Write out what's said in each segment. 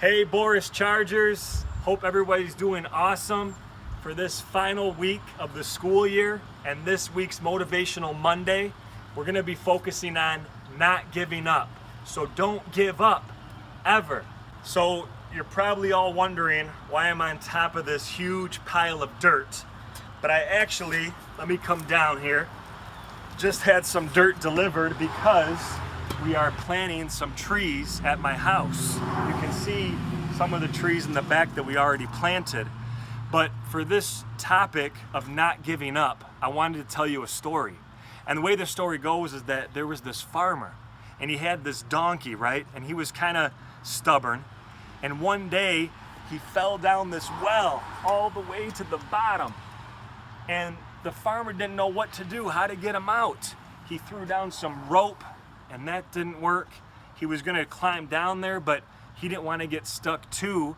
Hey Boris Chargers, hope everybody's doing awesome for this final week of the school year and this week's Motivational Monday. We're going to be focusing on not giving up. So don't give up, ever. So you're probably all wondering why I'm on top of this huge pile of dirt. But I actually, let me come down here, just had some dirt delivered because we are planting some trees at my house. You can see some of the trees in the back that we already planted. But for this topic of not giving up, I wanted to tell you a story. And the way the story goes is that there was this farmer and he had this donkey, right? And he was kind of stubborn. And one day he fell down this well all the way to the bottom. And the farmer didn't know what to do, how to get him out. He threw down some rope and that didn't work. He was gonna climb down there, but he didn't want to get stuck too.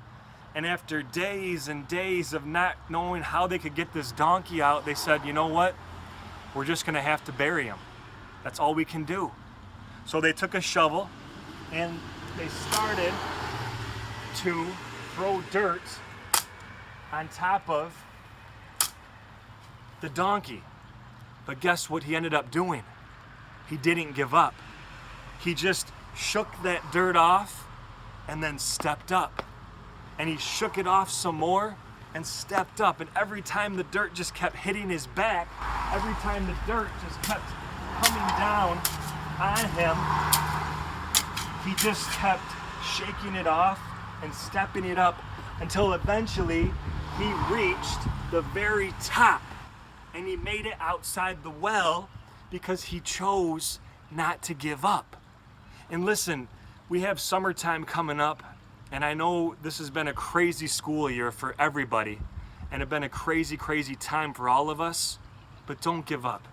And after days and days of not knowing how they could get this donkey out, they said, you know what? We're just gonna have to bury him. That's all we can do. So they took a shovel and they started to throw dirt on top of the donkey. But guess what he ended up doing? He didn't give up. He just shook that dirt off and then stepped up. And he shook it off some more and stepped up. And every time the dirt just kept hitting his back, every time the dirt just kept coming down on him, he just kept shaking it off and stepping it up until eventually he reached the very top. And he made it outside the well because he chose not to give up. And listen, we have summertime coming up, and I know this has been a crazy school year for everybody, and it's been a crazy, crazy time for all of us, but don't give up.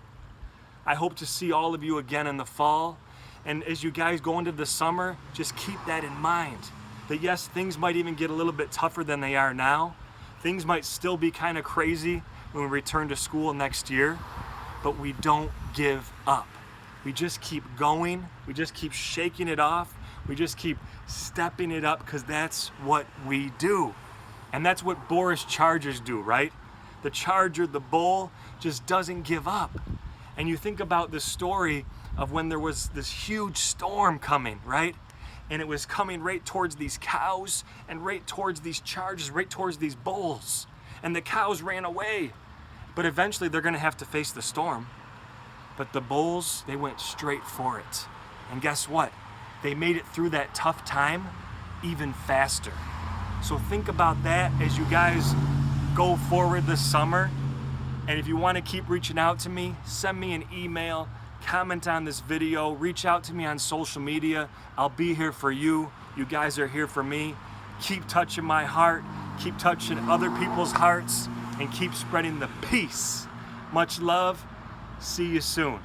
I hope to see all of you again in the fall, and as you guys go into the summer, just keep that in mind. That yes, things might even get a little bit tougher than they are now. Things might still be kind of crazy when we return to school next year, but we don't give up. We just keep going, we just keep shaking it off, we just keep stepping it up because that's what we do. And that's what Boris Chargers do, right? The Charger, the bull, just doesn't give up. And you think about the story of when there was this huge storm coming, right? And it was coming right towards these cows and right towards these Chargers, right towards these bulls. And the cows ran away. But eventually they're gonna have to face the storm. But the bulls, they went straight for it. And guess what? They made it through that tough time even faster. So think about that as you guys go forward this summer. And if you want to keep reaching out to me, send me an email, comment on this video, reach out to me on social media. I'll be here for you. You guys are here for me. Keep touching my heart, keep touching other people's hearts, and keep spreading the peace. Much love. See you soon.